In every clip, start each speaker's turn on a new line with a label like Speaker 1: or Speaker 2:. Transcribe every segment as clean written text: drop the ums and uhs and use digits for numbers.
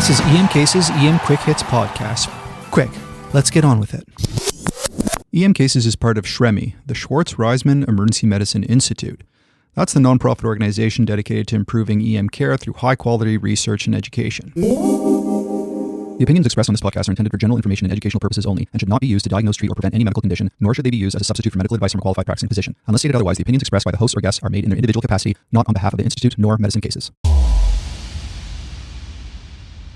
Speaker 1: This is EM Cases EM Quick Hits podcast. Quick, let's get on with it. EM Cases is part of SHREMI, the Schwartz-Reisman Emergency Medicine Institute. That's the nonprofit organization dedicated to improving EM care through high-quality research and education. The opinions expressed on this podcast are intended for general information and educational purposes only and should not be used to diagnose, treat, or prevent any medical condition, nor should they be used as a substitute for medical advice from a qualified practicing physician. Unless stated otherwise, the opinions expressed by the hosts or guests are made in their individual capacity, not on behalf of the Institute nor Medicine Cases.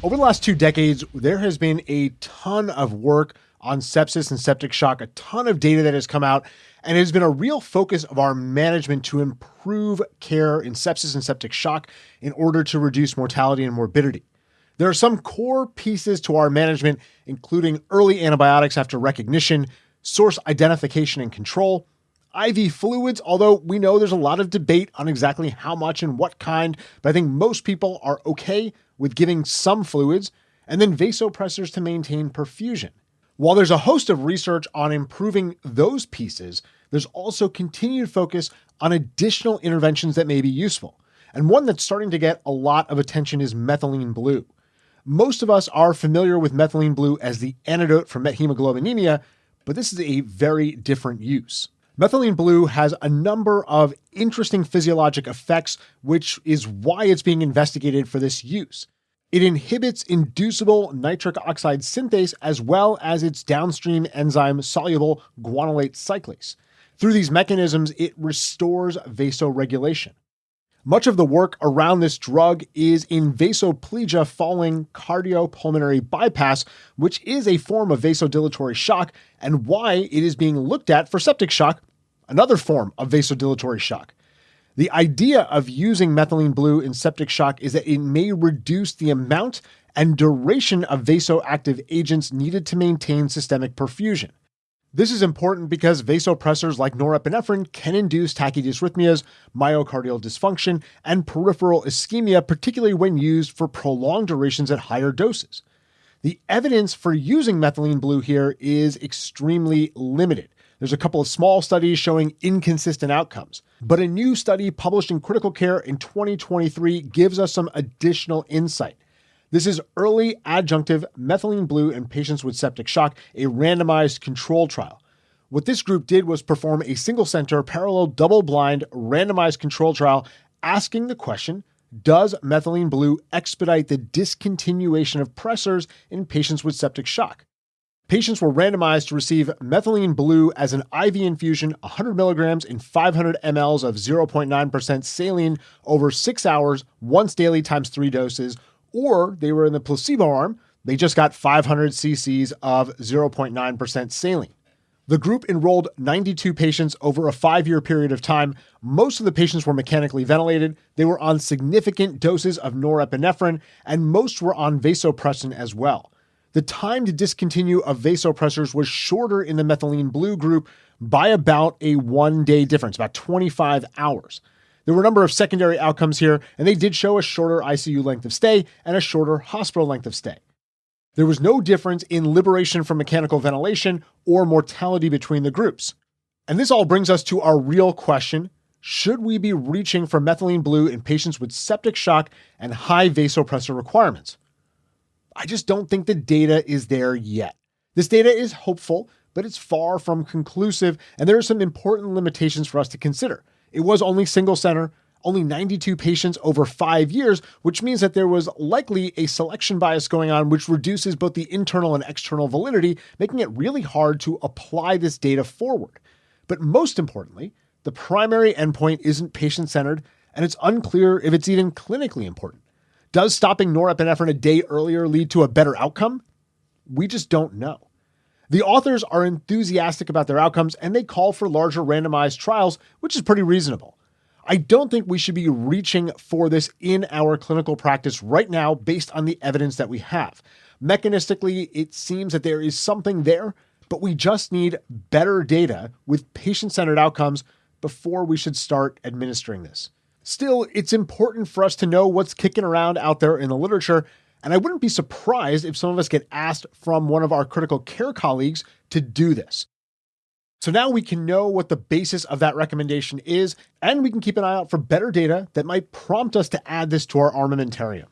Speaker 2: Over the last 2 decades, there has been a ton of work on sepsis and septic shock, a ton of data that has come out, and it has been a real focus of our management to improve care in sepsis and septic shock in order to reduce mortality and morbidity. There are some core pieces to our management, including early antibiotics after recognition, source identification and control, IV fluids, although we know there's a lot of debate on exactly how much and what kind, but I think most people are okay with giving some fluids, and then vasopressors to maintain perfusion. While there's a host of research on improving those pieces, there's also continued focus on additional interventions that may be useful. And one that's starting to get a lot of attention is methylene blue. Most of us are familiar with methylene blue as the antidote for methemoglobinemia, but this is a very different use. Methylene blue has a number of interesting physiologic effects, which is why it's being investigated for this use. It inhibits inducible nitric oxide synthase as well as its downstream enzyme soluble guanylate cyclase. Through these mechanisms, it restores vasoregulation. Much of the work around this drug is in vasoplegia following cardiopulmonary bypass, which is a form of vasodilatory shock, and why it is being looked at for septic shock, another form of vasodilatory shock. The idea of using methylene blue in septic shock is that it may reduce the amount and duration of vasoactive agents needed to maintain systemic perfusion. This is important because vasopressors like norepinephrine can induce tachydysrhythmias, myocardial dysfunction, and peripheral ischemia, particularly when used for prolonged durations at higher doses. The evidence for using methylene blue here is extremely limited. There's a couple of small studies showing inconsistent outcomes, but a new study published in Critical Care in 2023 gives us some additional insight. This is early adjunctive methylene blue in patients with septic shock, a randomized control trial. What this group did was perform a single-center, parallel, double-blind, randomized control trial asking the question, does methylene blue expedite the discontinuation of pressors in patients with septic shock? Patients were randomized to receive methylene blue as an IV infusion, 100 milligrams in 500 mLs of 0.9% saline over 6 hours, once daily times 3 doses, or they were in the placebo arm. They just got 500 cc's of 0.9% saline. The group enrolled 92 patients over a 5-year period of time. Most of the patients were mechanically ventilated. They were on significant doses of norepinephrine, and most were on vasopressin as well. The time to discontinue of vasopressors was shorter in the methylene blue group by about a 1-day difference, about 25 hours. There were a number of secondary outcomes here, and they did show a shorter ICU length of stay and a shorter hospital length of stay. There was no difference in liberation from mechanical ventilation or mortality between the groups. And this all brings us to our real question. Should we be reaching for methylene blue in patients with septic shock and high vasopressor requirements? I just don't think the data is there yet. This data is hopeful, but it's far from conclusive, and there are some important limitations for us to consider. It was only single center, only 92 patients over 5 years, which means that there was likely a selection bias going on, which reduces both the internal and external validity, making it really hard to apply this data forward. But most importantly, the primary endpoint isn't patient-centered, and it's unclear if it's even clinically important. Does stopping norepinephrine a day earlier lead to a better outcome? We just don't know. The authors are enthusiastic about their outcomes, and they call for larger randomized trials, which is pretty reasonable. I don't think we should be reaching for this in our clinical practice right now based on the evidence that we have. Mechanistically, it seems that there is something there, but we just need better data with patient-centered outcomes before we should start administering this. Still, it's important for us to know what's kicking around out there in the literature, and I wouldn't be surprised if some of us get asked from one of our critical care colleagues to do this. So now we can know what the basis of that recommendation is, and we can keep an eye out for better data that might prompt us to add this to our armamentarium.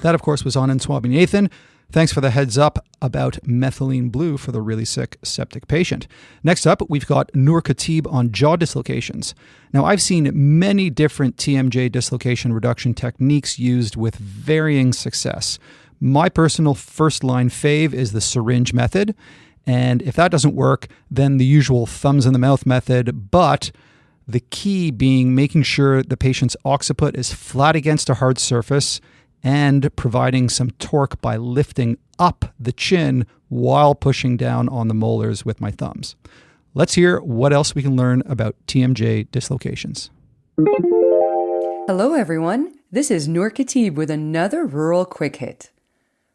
Speaker 1: That, of course, was Anand Swaminathan. Thanks for the heads up about methylene blue for the really sick septic patient. Next up, we've got Nour Khatib on jaw dislocations. Now, I've seen many different TMJ dislocation reduction techniques used with varying success. My personal first-line fave is the syringe method. And if that doesn't work, then the usual thumbs in the mouth method, but the key being making sure the patient's occiput is flat against a hard surface and providing some torque by lifting up the chin while pushing down on the molars with my thumbs. Let's hear what else we can learn about TMJ dislocations.
Speaker 3: Hello, everyone. This is Nour Khatib with another rural quick hit.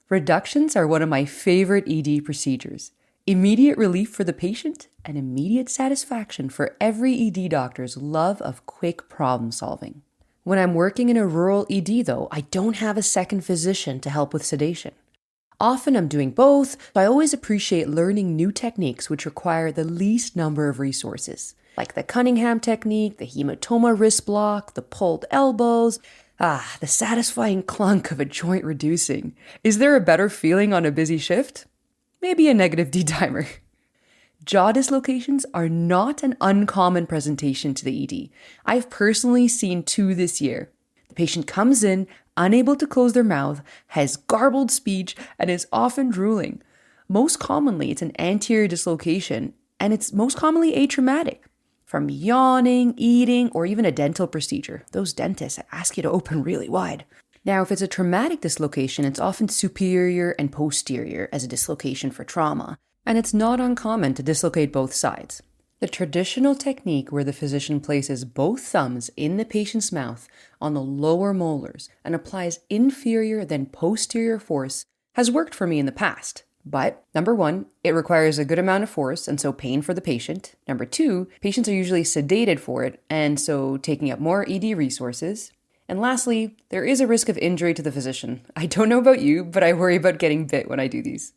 Speaker 3: Reductions are one of my favorite ED procedures. Immediate relief for the patient and immediate satisfaction for every ED doctor's love of quick problem solving. When I'm working in a rural ED, though, I don't have a second physician to help with sedation. Often I'm doing both, so I always appreciate learning new techniques which require the least number of resources, like the Cunningham technique, the hematoma wrist block, the pulled elbows, the satisfying clunk of a joint reducing. Is there a better feeling on a busy shift? Maybe a negative D-dimer. Jaw dislocations are not an uncommon presentation to the ED. I've personally seen 2 this year. The patient comes in, unable to close their mouth, has garbled speech, and is often drooling. Most commonly, it's an anterior dislocation, and it's most commonly atraumatic. From yawning, eating, or even a dental procedure. Those dentists ask you to open really wide. Now, if it's a traumatic dislocation, it's often superior and posterior as a dislocation for trauma. And it's not uncommon to dislocate both sides. The traditional technique where the physician places both thumbs in the patient's mouth on the lower molars and applies inferior then posterior force has worked for me in the past. But, number 1, it requires a good amount of force and so pain for the patient. Number 2, patients are usually sedated for it and so taking up more ED resources. And lastly, there is a risk of injury to the physician. I don't know about you, but I worry about getting bit when I do these.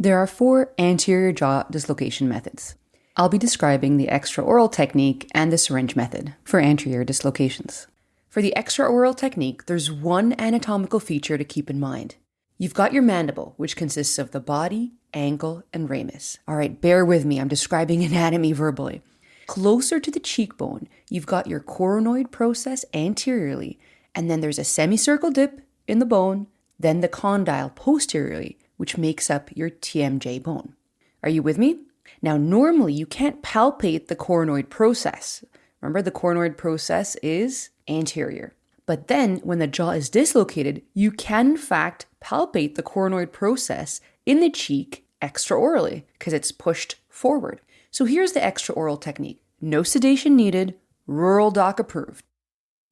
Speaker 3: There are 4 anterior jaw dislocation methods. I'll be describing the extraoral technique and the syringe method for anterior dislocations. For the extraoral technique, there's one anatomical feature to keep in mind. You've got your mandible, which consists of the body, angle, and ramus. All right, bear with me, I'm describing anatomy verbally. Closer to the cheekbone, you've got your coronoid process anteriorly, and then there's a semicircle dip in the bone, then the condyle posteriorly, which makes up your TMJ bone. Are you with me? Now, normally you can't palpate the coronoid process. Remember, the coronoid process is anterior. But then, when the jaw is dislocated, you can in fact palpate the coronoid process in the cheek extraorally, because it's pushed forward. So here's the extraoral technique. No sedation needed, rural doc approved.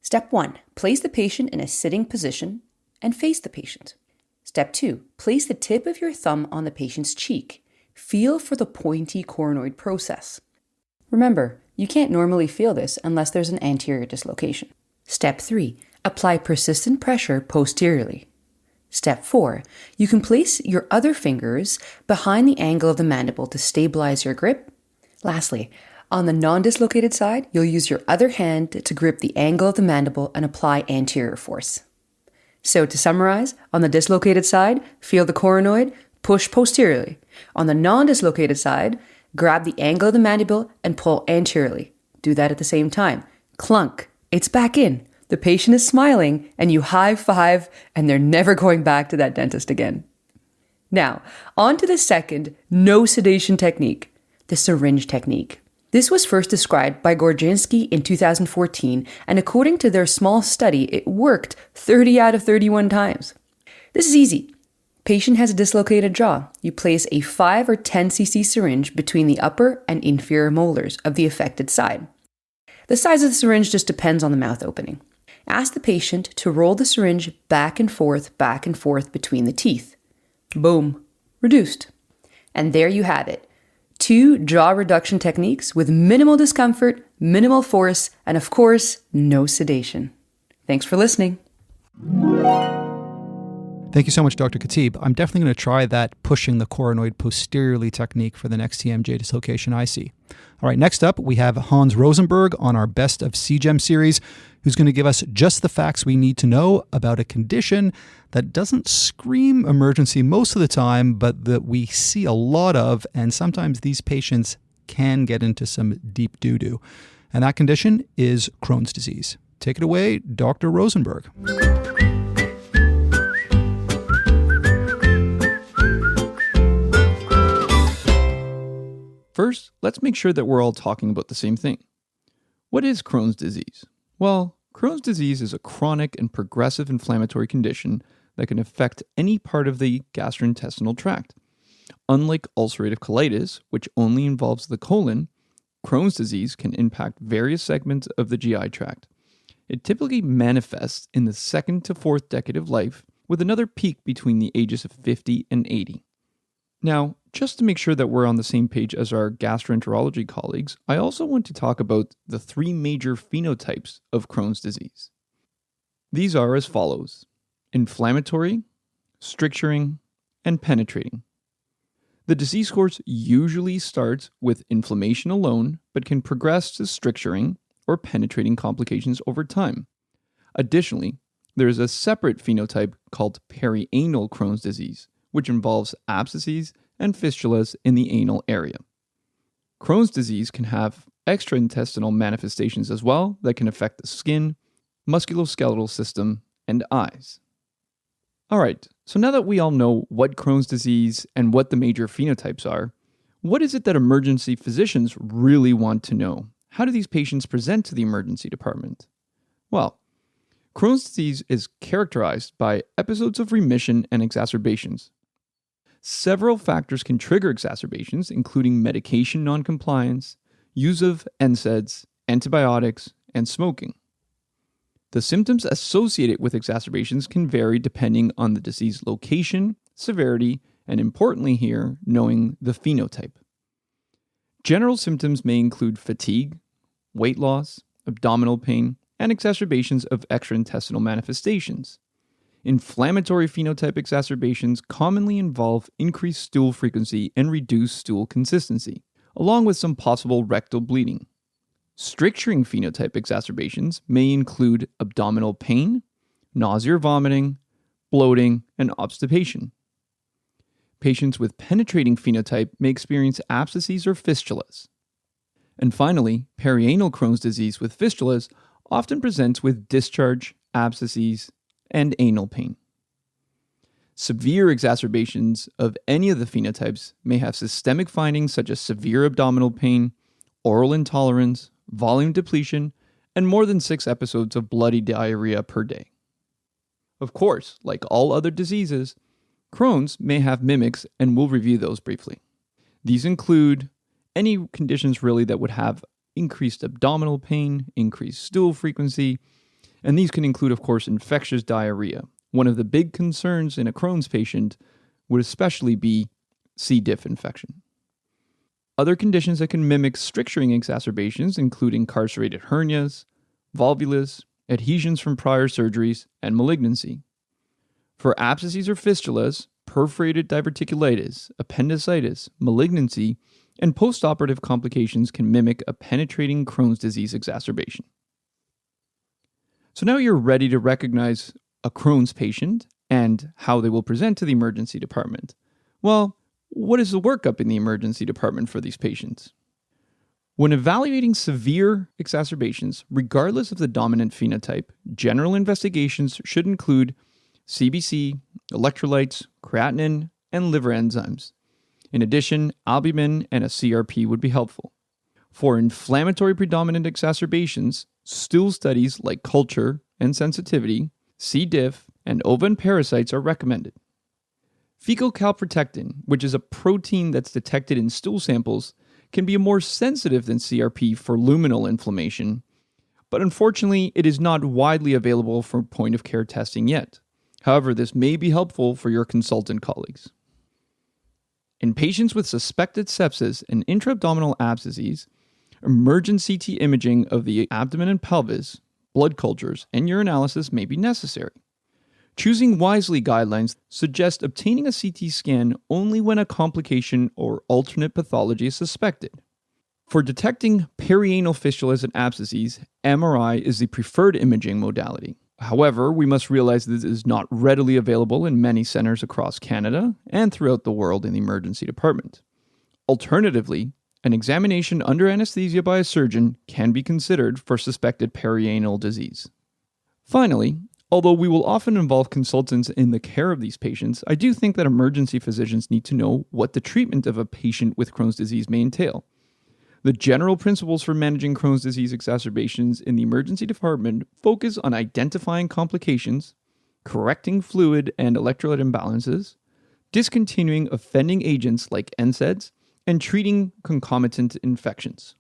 Speaker 3: Step 1, place the patient in a sitting position and face the patient. Step 2, place the tip of your thumb on the patient's cheek. Feel for the pointy coronoid process. Remember, you can't normally feel this unless there's an anterior dislocation. Step 3, apply persistent pressure posteriorly. Step 4, you can place your other fingers behind the angle of the mandible to stabilize your grip. Lastly, on the non-dislocated side, you'll use your other hand to grip the angle of the mandible and apply anterior force. So to summarize, on the dislocated side, feel the coronoid, push posteriorly. On the non-dislocated side, grab the angle of the mandible and pull anteriorly. Do that at the same time. Clunk. It's back in. The patient is smiling and you high five and they're never going back to that dentist again. Now, on to the second no sedation technique, the syringe technique. This was first described by Gorczynski in 2014, and according to their small study, it worked 30 out of 31 times. This is easy. Patient has a dislocated jaw. You place a 5 or 10 cc syringe between the upper and inferior molars of the affected side. The size of the syringe just depends on the mouth opening. Ask the patient to roll the syringe back and forth between the teeth. Boom. Reduced. And there you have it. 2 jaw reduction techniques with minimal discomfort, minimal force, and of course, no sedation. Thanks for listening.
Speaker 1: Thank you so much, Dr. Khatib. I'm definitely going to try that pushing the coronoid posteriorly technique for the next TMJ dislocation I see. All right, next up, we have Hans Rosenberg on our Best of CGEM series, who's going to give us just the facts we need to know about a condition that doesn't scream emergency most of the time, but that we see a lot of, and sometimes these patients can get into some deep doo-doo. And that condition is Crohn's disease. Take it away, Dr. Rosenberg.
Speaker 4: First, let's make sure that we're all talking about the same thing. What is Crohn's disease? Well, Crohn's disease is a chronic and progressive inflammatory condition that can affect any part of the gastrointestinal tract. Unlike ulcerative colitis, which only involves the colon, Crohn's disease can impact various segments of the GI tract. It typically manifests in the 2nd to 4th decade of life, with another peak between the ages of 50 and 80. Now, just to make sure that we're on the same page as our gastroenterology colleagues, I also want to talk about the 3 major phenotypes of Crohn's disease. These are as follows: inflammatory, stricturing, and penetrating. The disease course usually starts with inflammation alone, but can progress to stricturing or penetrating complications over time. Additionally, there is a separate phenotype called perianal Crohn's disease, which involves abscesses and fistulas in the anal area. Crohn's disease can have extraintestinal manifestations as well that can affect the skin, musculoskeletal system, and eyes. Alright, so now that we all know what Crohn's disease and what the major phenotypes are, what is it that emergency physicians really want to know? How do these patients present to the emergency department? Well, Crohn's disease is characterized by episodes of remission and exacerbations. Several factors can trigger exacerbations, including medication noncompliance, use of NSAIDs, antibiotics, and smoking. The symptoms associated with exacerbations can vary depending on the disease location, severity, and importantly here, knowing the phenotype. General symptoms may include fatigue, weight loss, abdominal pain, and exacerbations of extraintestinal manifestations. Inflammatory phenotype exacerbations commonly involve increased stool frequency and reduced stool consistency, along with some possible rectal bleeding. Stricturing phenotype exacerbations may include abdominal pain, nausea or vomiting, bloating, and obstipation. Patients with penetrating phenotype may experience abscesses or fistulas. And finally, perianal Crohn's disease with fistulas often presents with discharge, abscesses, and anal pain. Severe exacerbations of any of the phenotypes may have systemic findings such as severe abdominal pain, oral intolerance, volume depletion, and more than 6 episodes of bloody diarrhea per day. Of course, like all other diseases, Crohn's may have mimics, and we'll review those briefly. These include any conditions really that would have increased abdominal pain, increased stool frequency, and these can include, of course, infectious diarrhea. One of the big concerns in a Crohn's patient would especially be C. diff infection. Other conditions that can mimic stricturing exacerbations include incarcerated hernias, volvulus, adhesions from prior surgeries, and malignancy. For abscesses or fistulas, perforated diverticulitis, appendicitis, malignancy, and postoperative complications can mimic a penetrating Crohn's disease exacerbation. So now you're ready to recognize a Crohn's patient and how they will present to the emergency department. Well, what is the workup in the emergency department for these patients? When evaluating severe exacerbations, regardless of the dominant phenotype, general investigations should include CBC, electrolytes, creatinine, and liver enzymes. In addition, albumin and a CRP would be helpful. For inflammatory predominant exacerbations, stool studies like culture and sensitivity, C. diff, and ova and parasites are recommended. Fecal calprotectin, which is a protein that's detected in stool samples, can be more sensitive than CRP for luminal inflammation, but unfortunately it is not widely available for point-of-care testing yet. However, this may be helpful for your consultant colleagues. In patients with suspected sepsis and intra-abdominal abscesses, emergent CT imaging of the abdomen and pelvis, blood cultures, and urinalysis may be necessary. Choosing wisely guidelines suggest obtaining a CT scan only when a complication or alternate pathology is suspected. For detecting perianal fistulas and abscesses, MRI is the preferred imaging modality. However, we must realize this is not readily available in many centers across Canada and throughout the world in the emergency department. Alternatively, an examination under anesthesia by a surgeon can be considered for suspected perianal disease. Finally, although we will often involve consultants in the care of these patients, I do think that emergency physicians need to know what the treatment of a patient with Crohn's disease may entail. The general principles for managing Crohn's disease exacerbations in the emergency department focus on identifying complications, correcting fluid and electrolyte imbalances, discontinuing offending agents like NSAIDs, and treating concomitant infections.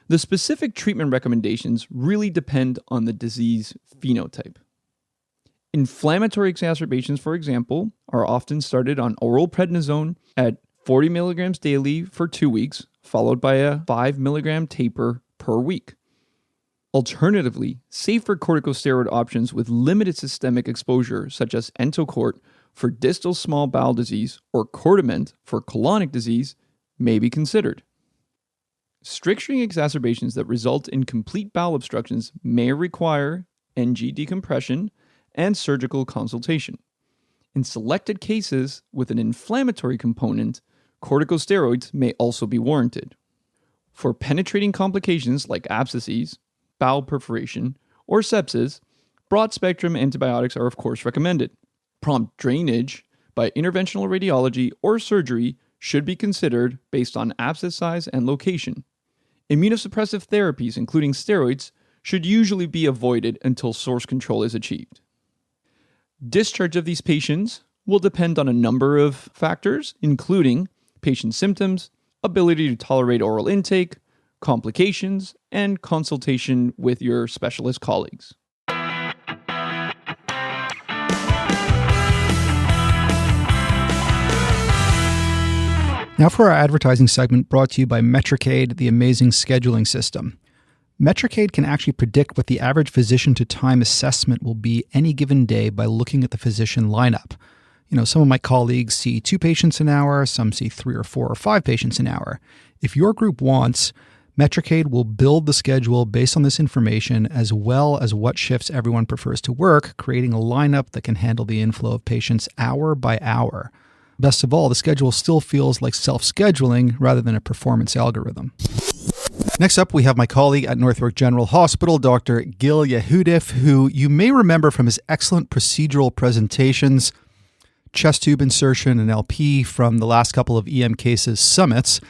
Speaker 4: The specific treatment recommendations really depend on the disease phenotype. Inflammatory exacerbations, for example, are often started on oral prednisone at 40 milligrams daily for 2 weeks, followed by a 5 milligram taper per week. Alternatively, safer corticosteroid options with limited systemic exposure, such as Entocort for distal small bowel disease or Cortiment for colonic disease, may be considered. Stricturing exacerbations that result in complete bowel obstructions may require NG decompression and surgical consultation. In selected cases with an inflammatory component, corticosteroids may also be warranted. For penetrating complications like abscesses, bowel perforation, or sepsis, broad-spectrum antibiotics are of course recommended. Prompt drainage by interventional radiology or surgery should be considered based on abscess size and location. Immunosuppressive therapies, including steroids, should usually be avoided until source control is achieved. Discharge of these patients will depend on a number of factors, including patient symptoms, ability to tolerate oral intake, complications, and consultation with your specialist colleagues.
Speaker 1: Now for our advertising segment brought to you by Metricade, the amazing scheduling system. Metricade can actually predict what the average physician-to-time assessment will be any given day by looking at the physician lineup. Some of my colleagues see 2 patients an hour, some see 3 or 4 or 5 patients an hour. If your group wants, Metricade will build the schedule based on this information as well as what shifts everyone prefers to work, creating a lineup that can handle the inflow of patients hour by hour. Best of all, the schedule still feels like self-scheduling rather than a performance algorithm. Next up, we have my colleague at Northwark General Hospital, Dr. Gil Yehudaiff, who you may remember from his excellent procedural presentations, chest tube insertion and LP from the last couple of EM Cases summits.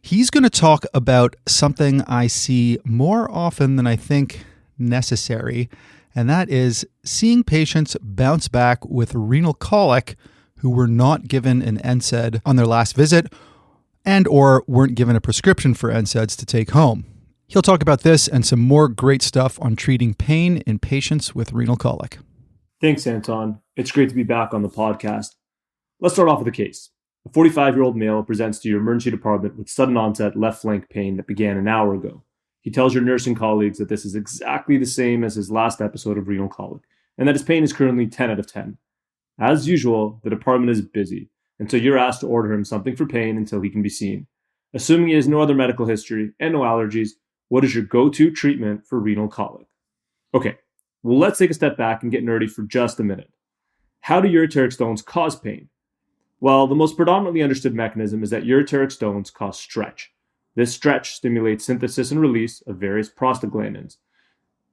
Speaker 1: He's going to talk about something I see more often than I think necessary, and that is seeing patients bounce back with renal colic who were not given an NSAID on their last visit and or weren't given a prescription for NSAIDs to take home. He'll talk about this and some more great stuff on treating pain in patients with renal colic.
Speaker 5: Thanks, Anton. It's great to be back on the podcast. Let's start off with a case. A 45-year-old male presents to your emergency department with sudden onset left flank pain that began an hour ago. He tells your nursing colleagues that this is exactly the same as his last episode of renal colic, and that his pain is currently 10 out of 10. As usual, the department is busy, and so you're asked to order him something for pain until he can be seen. Assuming he has no other medical history and no allergies, what is your go-to treatment for renal colic? Okay, well, let's take a step back and get nerdy for just a minute. How do ureteric stones cause pain? Well, the most predominantly understood mechanism is that ureteric stones cause stretch. This stretch stimulates synthesis and release of various prostaglandins.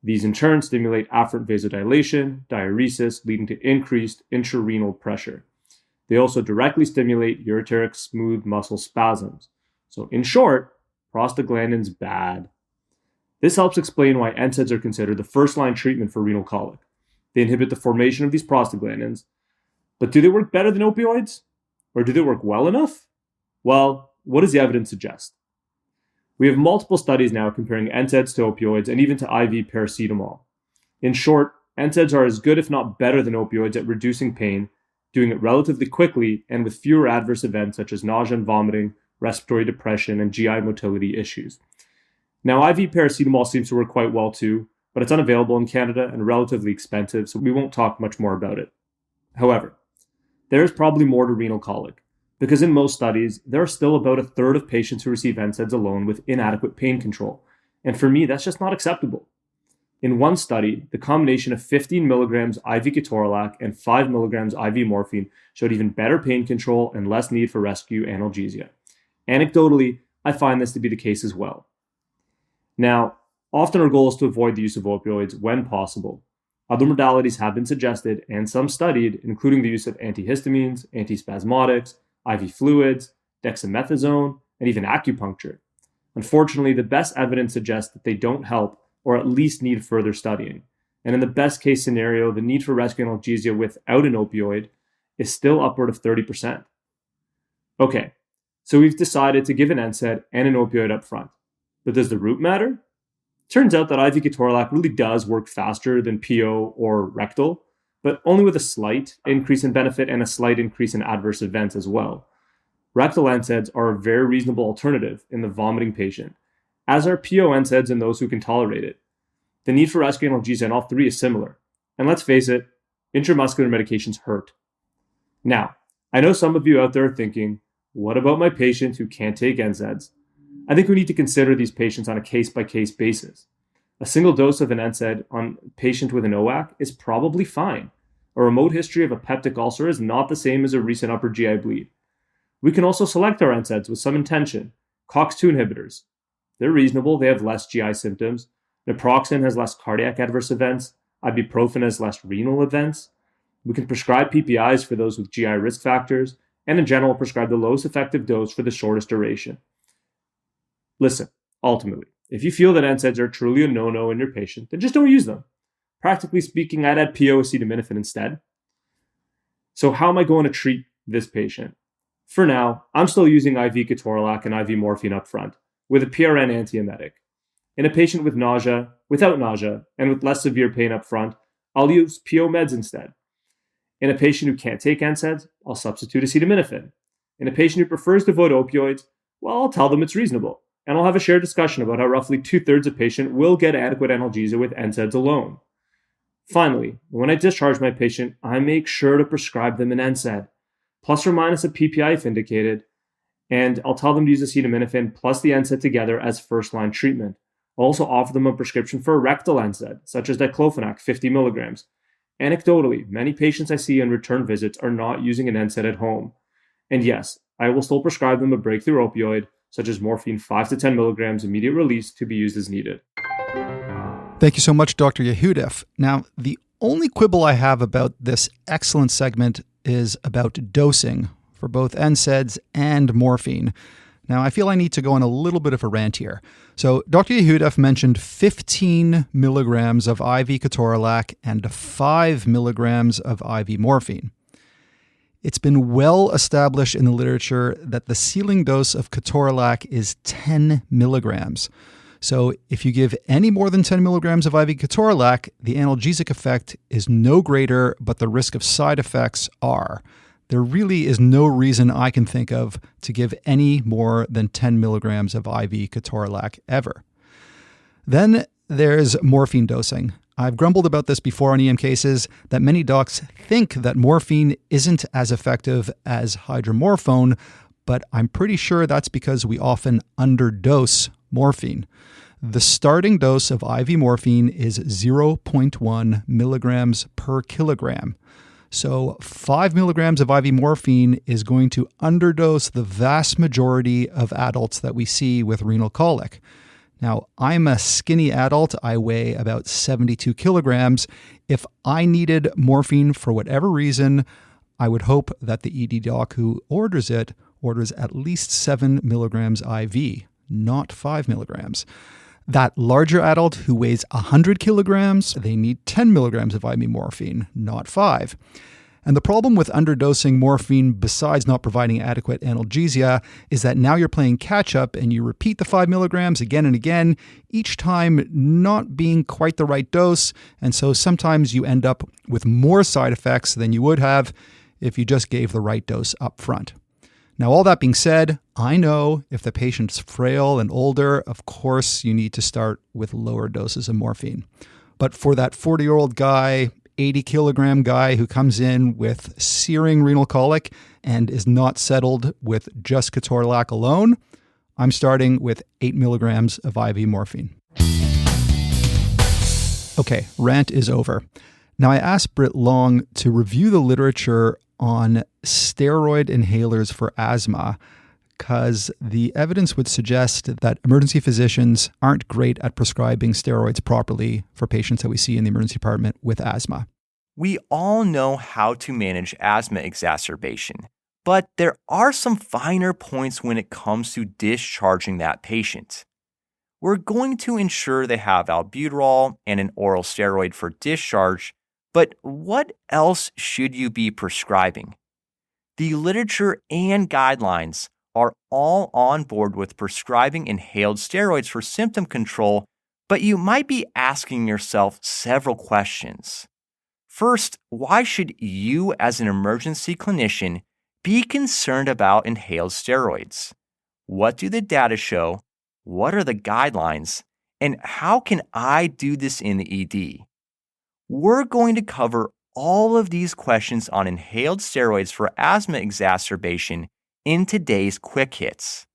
Speaker 5: These in turn stimulate afferent vasodilation, diuresis, leading to increased intrarenal pressure. They also directly stimulate ureteric smooth muscle spasms. So in short, prostaglandins bad. This helps explain why NSAIDs are considered the first-line treatment for renal colic. They inhibit the formation of these prostaglandins. But do they work better than opioids? Or do they work well enough? Well, what does the evidence suggest? We have multiple studies now comparing NSAIDs to opioids and even to IV paracetamol. In short, NSAIDs are as good if not better than opioids at reducing pain, doing it relatively quickly and with fewer adverse events such as nausea and vomiting, respiratory depression, and GI motility issues. Now, IV paracetamol seems to work quite well too, but it's unavailable in Canada and relatively expensive, so we won't talk much more about it. However, there is probably more to renal colic, because in most studies, there are still about a third of patients who receive NSAIDs alone with inadequate pain control. And for me, that's just not acceptable. In one study, the combination of 15 milligrams IV ketorolac and 5 milligrams IV morphine showed even better pain control and less need for rescue analgesia. Anecdotally, I find this to be the case as well. Now, often our goal is to avoid the use of opioids when possible. Other modalities have been suggested and some studied, including the use of antihistamines, antispasmodics, IV fluids, dexamethasone, and even acupuncture. Unfortunately, the best evidence suggests that they don't help or at least need further studying. And in the best case scenario, the need for rescue analgesia without an opioid is still upward of 30%. Okay, so we've decided to give an NSAID and an opioid up front. But does the route matter? Turns out that IV ketorolac really does work faster than PO or rectal, but only with a slight increase in benefit and a slight increase in adverse events as well. Rectal NSAIDs are a very reasonable alternative in the vomiting patient, as are PO NSAIDs in those who can tolerate it. The need for rescue analgesia in all three is similar. And let's face it, intramuscular medications hurt. Now, I know some of you out there are thinking, what about my patient who can't take NSAIDs? I think we need to consider these patients on a case-by-case basis. A single dose of an NSAID on a patient with an OAC is probably fine. A remote history of a peptic ulcer is not the same as a recent upper GI bleed. We can also select our NSAIDs with some intention. COX-2 inhibitors. They're reasonable, they have less GI symptoms. Naproxen has less cardiac adverse events. Ibuprofen has less renal events. We can prescribe PPIs for those with GI risk factors, and in general prescribe the lowest effective dose for the shortest duration. Listen, ultimately, if you feel that NSAIDs are truly a no-no in your patient, then just don't use them. Practically speaking, I'd add PO acetaminophen instead. So how am I going to treat this patient? For now, I'm still using IV ketorolac and IV morphine up front, with a PRN antiemetic. In a patient with nausea, without nausea, and with less severe pain up front, I'll use PO meds instead. In a patient who can't take NSAIDs, I'll substitute acetaminophen. In a patient who prefers to avoid opioids, well, I'll tell them it's reasonable, and I'll have a shared discussion about how roughly 2/3 of patients will get adequate analgesia with NSAIDs alone. Finally, when I discharge my patient, I make sure to prescribe them an NSAID, plus or minus a PPI if indicated, and I'll tell them to use acetaminophen plus the NSAID together as first-line treatment. I'll also offer them a prescription for a rectal NSAID, such as diclofenac, 50 milligrams. Anecdotally, many patients I see on return visits are not using an NSAID at home. And yes, I will still prescribe them a breakthrough opioid, such as morphine 5 to 10 milligrams immediate release to be used as needed.
Speaker 1: Thank you so much, Dr. Yehudaiff. Now, the only quibble I have about this excellent segment is about dosing for both NSAIDs and morphine. Now, I feel I need to go on a little bit of a rant here. So, Dr. Yehudaiff mentioned 15 milligrams of IV ketorolac and 5 milligrams of IV morphine. It's been well established in the literature that the ceiling dose of ketorolac is 10 milligrams. So if you give any more than 10 milligrams of IV ketorolac, the analgesic effect is no greater, but the risk of side effects are. There really is no reason I can think of to give any more than 10 milligrams of IV ketorolac ever. Then there's morphine dosing. I've grumbled about this before on EM cases, that many docs think that morphine isn't as effective as hydromorphone, but I'm pretty sure that's because we often underdose morphine. The starting dose of IV morphine is 0.1 milligrams per kilogram. So 5 milligrams of IV morphine is going to underdose the vast majority of adults that we see with renal colic. Now, I'm a skinny adult. I weigh about 72 kilograms. If I needed morphine for whatever reason, I would hope that the ED doc who orders it orders at least 7 milligrams IV, not 5 milligrams. That larger adult who weighs 100 kilograms, they need 10 milligrams of IV morphine, not 5. And the problem with underdosing morphine, besides not providing adequate analgesia, is that now you're playing catch up and you repeat the 5 milligrams again and again, each time not being quite the right dose. And so sometimes you end up with more side effects than you would have if you just gave the right dose up front. Now, all that being said, I know if the patient's frail and older, of course, you need to start with lower doses of morphine. But for that 40-year-old guy, 80-kilogram guy who comes in with searing renal colic and is not settled with just ketorolac alone, I'm starting with 8 milligrams of IV morphine. Okay, rant is over. Now, I asked Brit Long to review the literature on steroid inhalers for asthma because the evidence would suggest that emergency physicians aren't great at prescribing steroids properly for patients that we see in the emergency department with asthma.
Speaker 6: We all know how to manage asthma exacerbation, but there are some finer points when it comes to discharging that patient. We're going to ensure they have albuterol and an oral steroid for discharge, but what else should you be prescribing? The literature and guidelines are all on board with prescribing inhaled steroids for symptom control, but you might be asking yourself several questions. First, why should you as an emergency clinician be concerned about inhaled steroids? What do the data show? What are the guidelines? And how can I do this in the ED? We're going to cover all of these questions on inhaled steroids for asthma exacerbation in today's Quick Hits.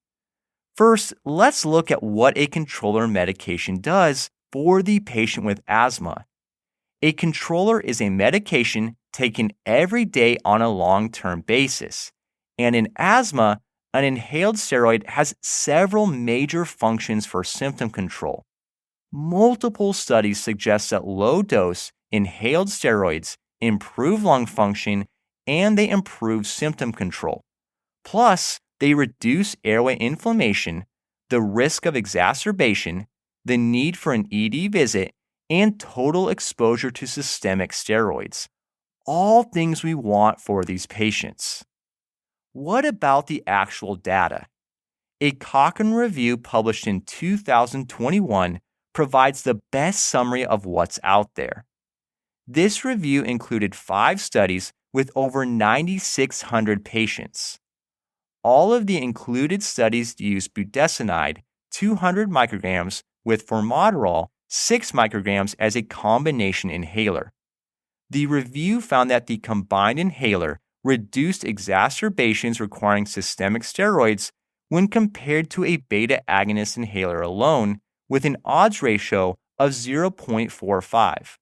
Speaker 6: First, let's look at what a controller medication does for the patient with asthma. A controller is a medication taken every day on a long-term basis, and in asthma, an inhaled steroid has several major functions for symptom control. Multiple studies suggest that low-dose inhaled steroids improve lung function and they improve symptom control. Plus, they reduce airway inflammation, the risk of exacerbation, the need for an ED visit, and total exposure to systemic steroids. All things we want for these patients. What about the actual data? A Cochrane review published in 2021 provides the best summary of what's out there. This review included 5 studies with over 9,600 patients. All of the included studies used budesonide, 200 micrograms, with formoterol, 6 micrograms as a combination inhaler. The review found that the combined inhaler reduced exacerbations requiring systemic steroids when compared to a beta agonist inhaler alone, with an odds ratio of 0.45.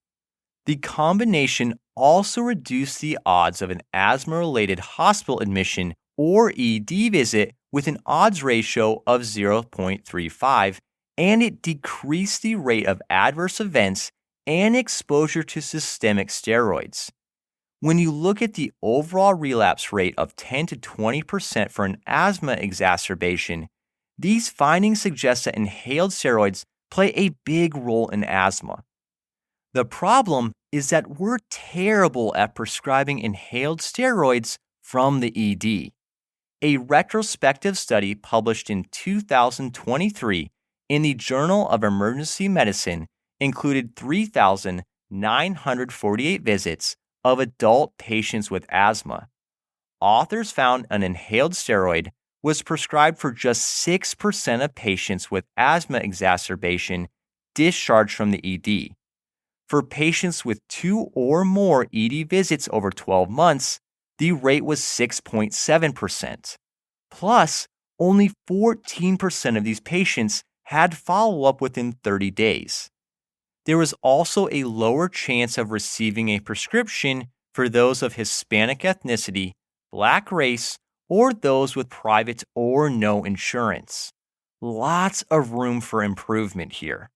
Speaker 6: The combination also reduced the odds of an asthma-related hospital admission or ED visit with an odds ratio of 0.35, and it decreased the rate of adverse events and exposure to systemic steroids. When you look at the overall relapse rate of 10 to 20% for an asthma exacerbation, these findings suggest that inhaled steroids play a big role in asthma. The problem is that we're terrible at prescribing inhaled steroids from the ED. A retrospective study published in 2023 in the Journal of Emergency Medicine included 3,948 visits of adult patients with asthma. Authors found an inhaled steroid was prescribed for just 6% of patients with asthma exacerbation discharged from the ED. For patients with 2 or more ED visits over 12 months, the rate was 6.7%. Plus, only 14% of these patients had follow-up within 30 days. There was also a lower chance of receiving a prescription for those of Hispanic ethnicity, Black race, or those with private or no insurance. Lots of room for improvement here.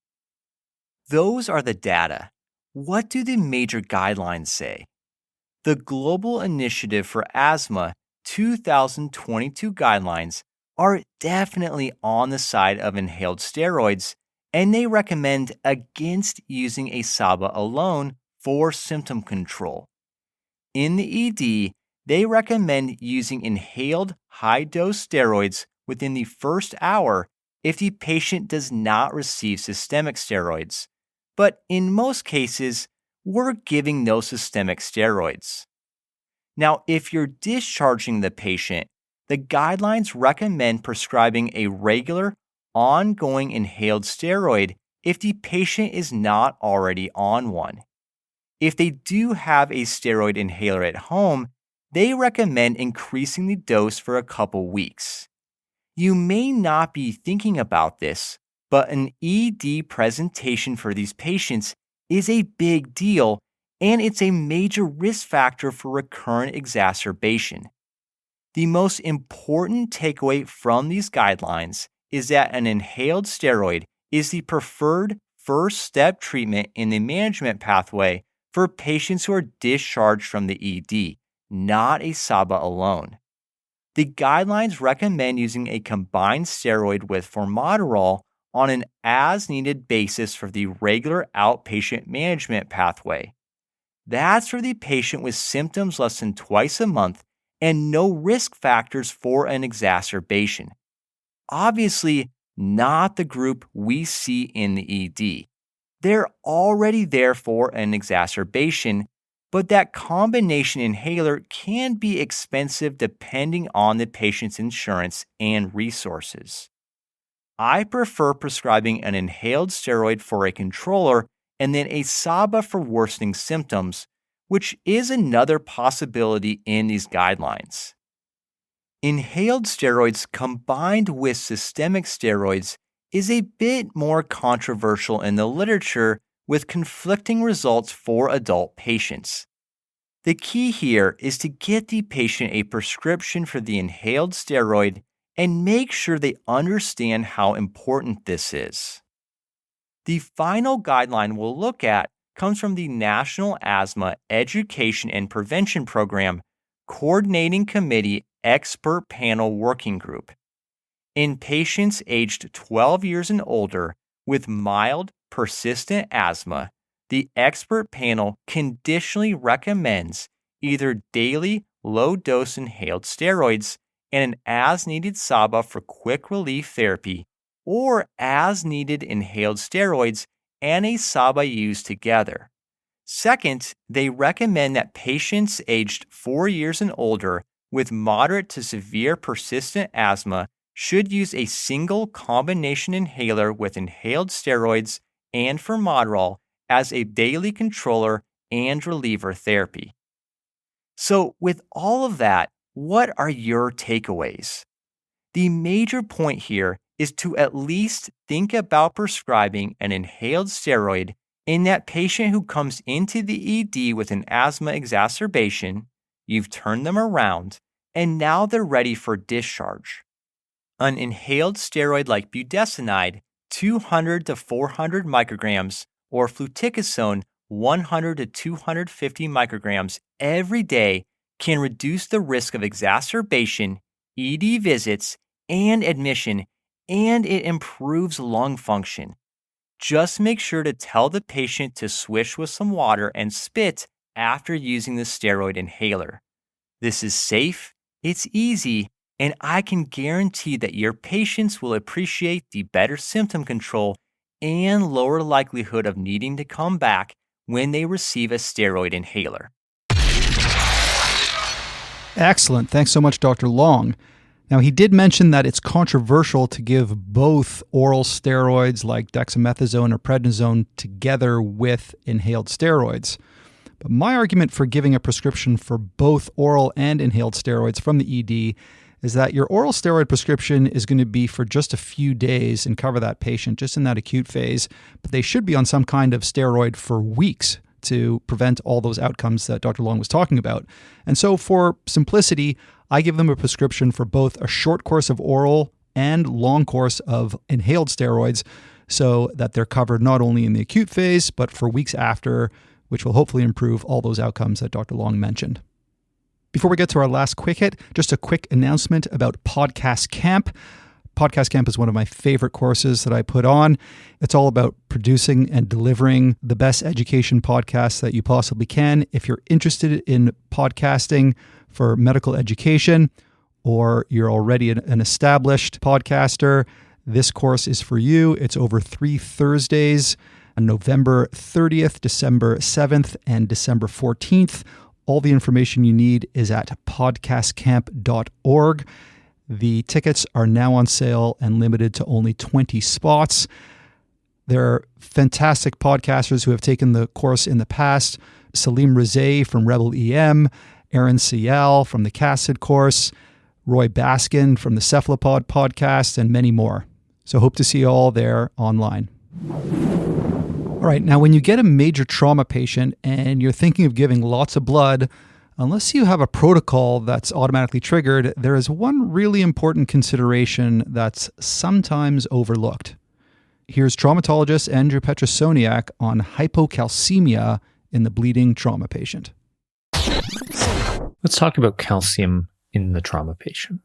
Speaker 6: Those are the data. What do the major guidelines say? The Global Initiative for Asthma 2022 guidelines are definitely on the side of inhaled steroids, and they recommend against using a SABA alone for symptom control. In the ED, they recommend using inhaled high-dose steroids within the first hour if the patient does not receive systemic steroids. But in most cases, we're giving no systemic steroids. Now, if you're discharging the patient, the guidelines recommend prescribing a regular, ongoing inhaled steroid if the patient is not already on one. if they do have a steroid inhaler at home, they recommend increasing the dose for a couple weeks. You may not be thinking about this, but an ED presentation for these patients is a big deal, and it's a major risk factor for recurrent exacerbation. The most important takeaway from these guidelines is that an inhaled steroid is the preferred first step treatment in the management pathway for patients who are discharged from the ED, not a SABA alone. The guidelines recommend using a combined steroid with formoterol on an as-needed basis for the regular outpatient management pathway. That's for the patient with symptoms less than twice a month and no risk factors for an exacerbation. Obviously, not the group we see in the ED. They're already there for an exacerbation, but that combination inhaler can be expensive depending on the patient's insurance and resources. I prefer prescribing an inhaled steroid for a controller and then a SABA for worsening symptoms, which is another possibility in these guidelines. Inhaled steroids combined with systemic steroids is a bit more controversial in the literature with conflicting results for adult patients. The key here is to get the patient a prescription for the inhaled steroid and make sure they understand how important this is. The final guideline we'll look at comes from the National Asthma Education and Prevention Program Coordinating Committee Expert Panel Working Group. In patients aged 12 years and older with mild, persistent asthma, the expert panel conditionally recommends either daily low-dose inhaled steroids and an as-needed SABA for quick relief therapy, or as-needed inhaled steroids and a SABA used together. Second, they recommend that patients aged 4 years and older with moderate to severe persistent asthma should use a single combination inhaler with inhaled steroids and formoterol as a daily controller and reliever therapy. So, with all of that, what are your takeaways? The major point here is to at least think about prescribing an inhaled steroid in that patient who comes into the ED with an asthma exacerbation, you've turned them around, and now they're ready for discharge. An inhaled steroid like budesonide, 200 to 400 micrograms, or fluticasone, 100 to 250 micrograms every day can reduce the risk of exacerbation, ED visits, and admission, and it improves lung function. Just make sure to tell the patient to swish with some water and spit after using the steroid inhaler. This is safe, it's easy, and I can guarantee that your patients will appreciate the better symptom control and lower likelihood of needing to come back when they receive a steroid inhaler.
Speaker 1: Excellent. Thanks so much, Dr. Long. Now, he did mention that it's controversial to give both oral steroids like dexamethasone or prednisone together with inhaled steroids. But my argument for giving a prescription for both oral and inhaled steroids from the ED is that your oral steroid prescription is going to be for just a few days and cover that patient just in that acute phase, but they should be on some kind of steroid for weeks to prevent all those outcomes that Dr. Long was talking about. And so for simplicity, I give them a prescription for both a short course of oral and long course of inhaled steroids so that they're covered not only in the acute phase, but for weeks after, which will hopefully improve all those outcomes that Dr. Long mentioned. Before we get to our last quick hit, just a quick announcement about Podcast Camp. Podcast Camp is one of my favorite courses that I put on. It's all about producing and delivering the best education podcasts that you possibly can. If you're interested in podcasting for medical education, or you're already an established podcaster, this course is for you. It's over 3 Thursdays, on November 30th, December 7th, and December 14th. All the information you need is at podcastcamp.org. The tickets are now on sale and limited to only 20 spots. There are fantastic podcasters who have taken the course in the past, Salim Rizay from Rebel EM, Aaron Ciel from the CACID course, Roy Baskin from the Cephalopod podcast, and many more. So hope to see you all there online. All right, now when you get a major trauma patient and you're thinking of giving lots of blood, unless you have a protocol that's automatically triggered, there is one really important consideration that's sometimes overlooked. Here's traumatologist Andrew Petrosoniak on hypocalcemia in the bleeding trauma patient.
Speaker 7: Let's talk about calcium in the trauma patient.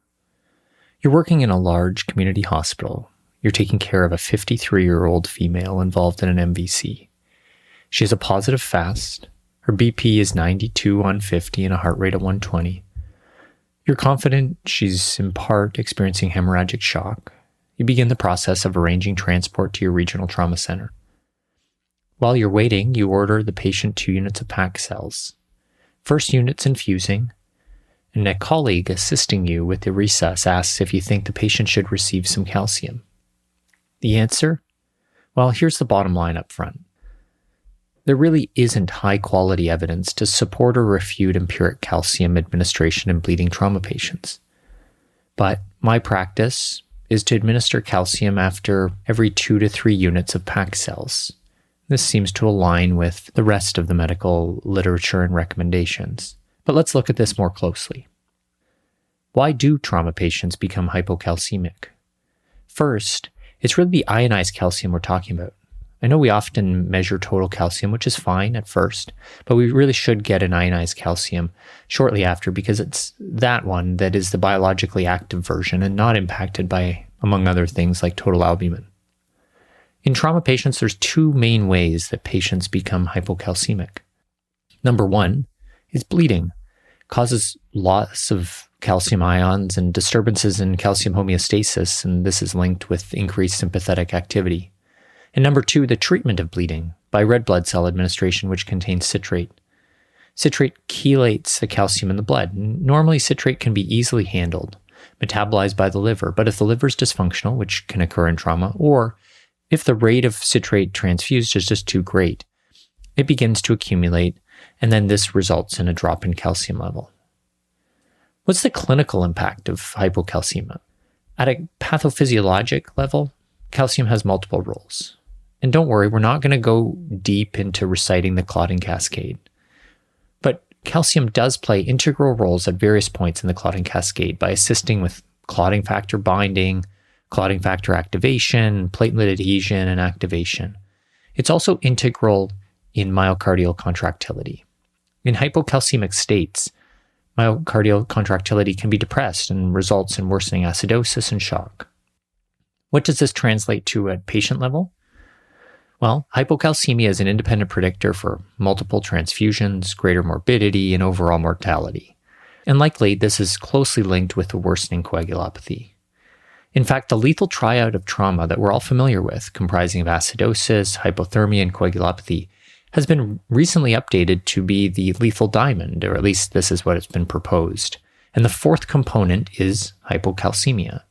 Speaker 7: You're working in a large community hospital. You're taking care of a 53-year-old female involved in an MVC. She has a positive FAST. Her BP is 92 on 50 and a heart rate at 120. You're confident she's in part experiencing hemorrhagic shock. You begin the process of arranging transport to your regional trauma center. While you're waiting, you order the patient 2 units of pack cells. First unit's infusing, and a colleague assisting you with the resus asks if you think the patient should receive some calcium. The answer? Well, here's the bottom line up front. There really isn't high-quality evidence to support or refute empiric calcium administration in bleeding trauma patients. But my practice is to administer calcium after every 2 to 3 units of pack cells. This seems to align with the rest of the medical literature and recommendations. But let's look at this more closely. Why do trauma patients become hypocalcemic? First, it's really the ionized calcium we're talking about. I know we often measure total calcium, which is fine at first, but we really should get an ionized calcium shortly after because it's that one that is the biologically active version and not impacted by, among other things, like total albumin. In trauma patients, there's 2 main ways that patients become hypocalcemic. Number 1 is bleeding. Causes loss of calcium ions and disturbances in calcium homeostasis, and this is linked with increased sympathetic activity. And number 2, the treatment of bleeding by red blood cell administration, which contains citrate. Citrate chelates the calcium in the blood. Normally, citrate can be easily handled, metabolized by the liver, but if the liver is dysfunctional, which can occur in trauma, or if the rate of citrate transfused is just too great, it begins to accumulate, and then this results in a drop in calcium level. What's the clinical impact of hypocalcemia? At a pathophysiologic level, calcium has multiple roles. And don't worry, we're not going to go deep into reciting the clotting cascade. But calcium does play integral roles at various points in the clotting cascade by assisting with clotting factor binding, clotting factor activation, platelet adhesion, and activation. It's also integral in myocardial contractility. In hypocalcemic states, myocardial contractility can be depressed and results in worsening acidosis and shock. What does this translate to at patient level? Well, hypocalcemia is an independent predictor for multiple transfusions, greater morbidity, and overall mortality. And likely, this is closely linked with the worsening coagulopathy. In fact, the lethal triad of trauma that we're all familiar with, comprising of acidosis, hypothermia, and coagulopathy, has been recently updated to be the lethal diamond, or at least this is what has been proposed. And the 4th component is hypocalcemia.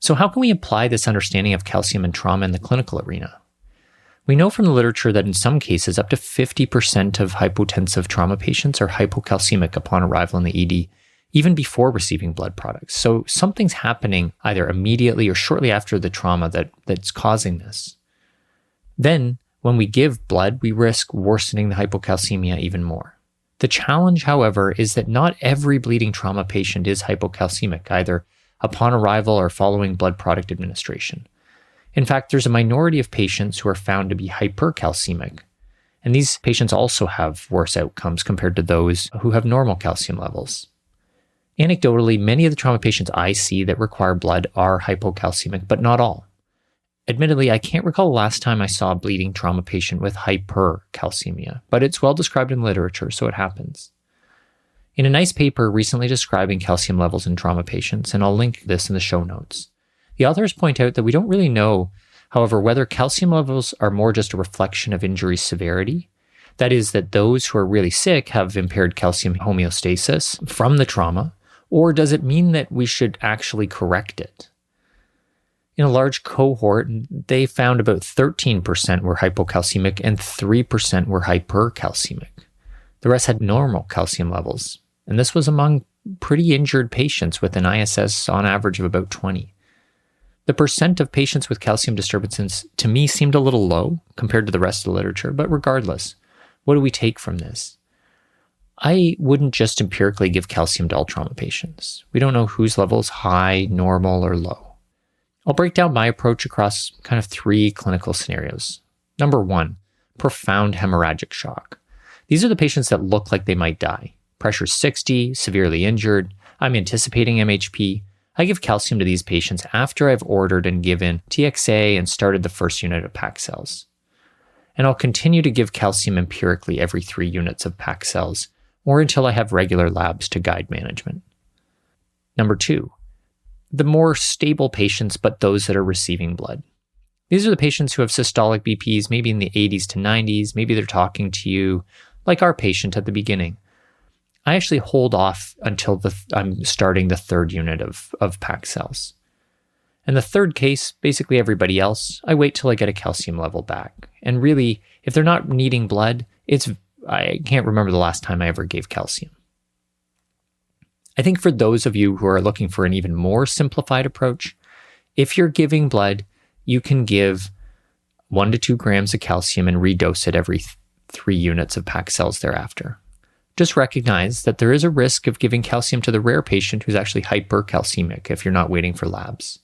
Speaker 7: So how can we apply this understanding of calcium and trauma in the clinical arena? We know from the literature that in some cases, up to 50% of hypotensive trauma patients are hypocalcemic upon arrival in the ED, even before receiving blood products. So something's happening either immediately or shortly after the trauma that's causing this. Then, when we give blood, we risk worsening the hypocalcemia even more. The challenge, however, is that not every bleeding trauma patient is hypocalcemic, either upon arrival or following blood product administration. In fact, there's a minority of patients who are found to be hypercalcemic, and these patients also have worse outcomes compared to those who have normal calcium levels. Anecdotally, many of the trauma patients I see that require blood are hypocalcemic, but not all. Admittedly, I can't recall the last time I saw a bleeding trauma patient with hypercalcemia, but it's well described in literature, so it happens. In a nice paper recently describing calcium levels in trauma patients, and I'll link this in the show notes, the authors point out that we don't really know, however, whether calcium levels are more just a reflection of injury severity. That is, that those who are really sick have impaired calcium homeostasis from the trauma, or does it mean that we should actually correct it? In a large cohort, they found about 13% were hypocalcemic and 3% were hypercalcemic. The rest had normal calcium levels, and this was among pretty injured patients with an ISS on average of about 20. The percent of patients with calcium disturbances to me seemed a little low compared to the rest of the literature, but regardless, what do we take from this? I wouldn't just empirically give calcium to all trauma patients. We don't know whose level is high, normal, or low. I'll break down my approach across kind of 3 clinical scenarios. Number 1, profound hemorrhagic shock. These are the patients that look like they might die. Pressure 60, severely injured. I'm anticipating MHP. I give calcium to these patients after I've ordered and given TXA and started the first unit of PAC cells. And I'll continue to give calcium empirically every 3 units of PAC cells, or until I have regular labs to guide management. Number 2, the more stable patients, but those that are receiving blood. These are the patients who have systolic BPs, maybe in the 80s to 90s. Maybe they're talking to you like our patient at the beginning. I actually hold off until I'm starting the 3rd unit of PAC cells. And the 3rd case, basically everybody else, I wait till I get a calcium level back. And really, if they're not needing blood, I can't remember the last time I ever gave calcium. I think for those of you who are looking for an even more simplified approach, if you're giving blood, you can give 1 to 2 grams of calcium and redose it every 3 units of PAC cells thereafter. Just recognize that there is a risk of giving calcium to the rare patient who's actually hypercalcemic if you're not waiting for labs.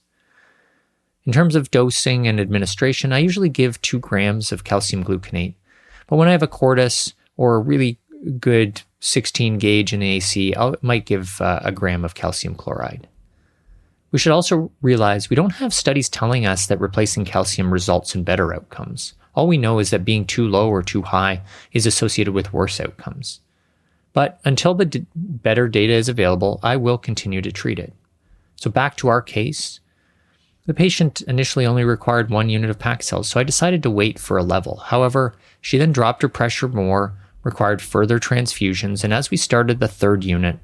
Speaker 7: In terms of dosing and administration, I usually give 2 grams of calcium gluconate. But when I have a cordis or a really good 16 gauge in AC, I might give a gram of calcium chloride. We should also realize we don't have studies telling us that replacing calcium results in better outcomes. All we know is that being too low or too high is associated with worse outcomes. But until the better data is available, I will continue to treat it. So back to our case, the patient initially only required 1 unit of PAC cells, so I decided to wait for a level. However, she then dropped her pressure more, required further transfusions, and as we started the 3rd unit,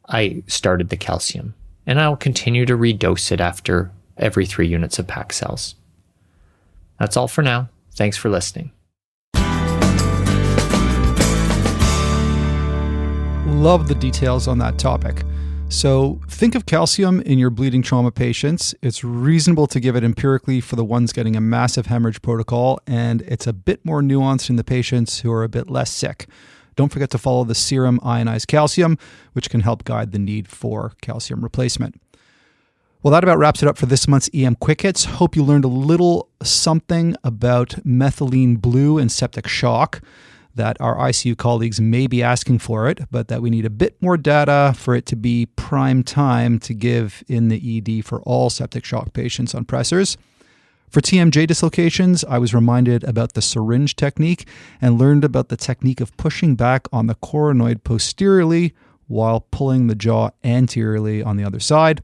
Speaker 7: I started the calcium. And I'll continue to redose it after every 3 units of PAC cells. That's all for now. Thanks for listening.
Speaker 1: Love the details on that topic. So think of calcium in your bleeding trauma patients. It's reasonable to give it empirically for the ones getting a massive hemorrhage protocol, and it's a bit more nuanced in the patients who are a bit less sick. Don't forget to follow the serum ionized calcium, which can help guide the need for calcium replacement. Well, that about wraps it up for this month's EM Quick Hits. Hope you learned a little something about methylene blue and septic shock, that our ICU colleagues may be asking for it, but that we need a bit more data for it to be prime time to give in the ED for all septic shock patients on pressors. For TMJ dislocations, I was reminded about the syringe technique and learned about the technique of pushing back on the coronoid posteriorly while pulling the jaw anteriorly on the other side.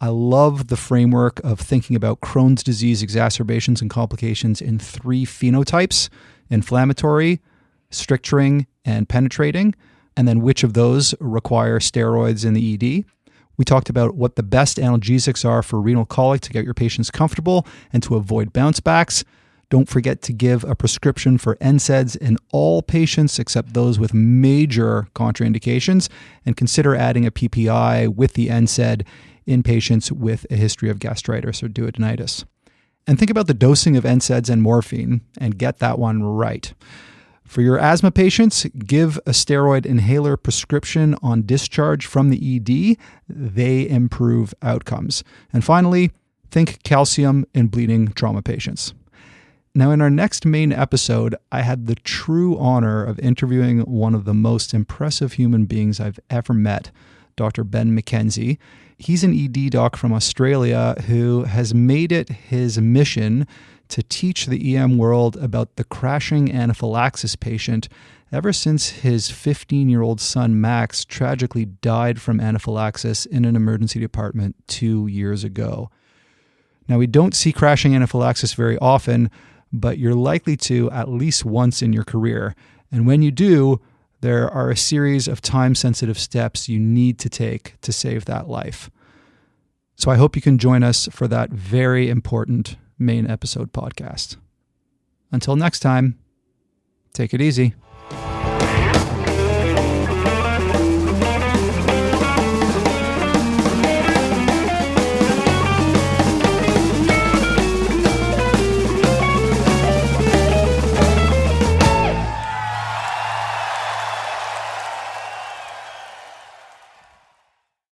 Speaker 1: I love the framework of thinking about Crohn's disease exacerbations and complications in 3 phenotypes: inflammatory, stricturing, and penetrating, and then which of those require steroids in the ED. We talked about what the best analgesics are for renal colic to get your patients comfortable and to avoid bounce backs. Don't forget to give a prescription for NSAIDs in all patients except those with major contraindications, and consider adding a PPI with the NSAID in patients with a history of gastritis or duodenitis. And think about the dosing of NSAIDs and morphine and get that one right. For your asthma patients, give a steroid inhaler prescription on discharge from the ED. They improve outcomes. And finally, think calcium in bleeding trauma patients. Now, in our next main episode, I had the true honor of interviewing one of the most impressive human beings I've ever met, Dr. Ben McKenzie. He's an ED doc from Australia who has made it his mission to teach the EM world about the crashing anaphylaxis patient ever since his 15-year-old son Max tragically died from anaphylaxis in an emergency department 2 years ago. Now, we don't see crashing anaphylaxis very often, but you're likely to at least once in your career. And when you do, there are a series of time-sensitive steps you need to take to save that life. So I hope you can join us for that very important main episode podcast. Until next time, take it easy.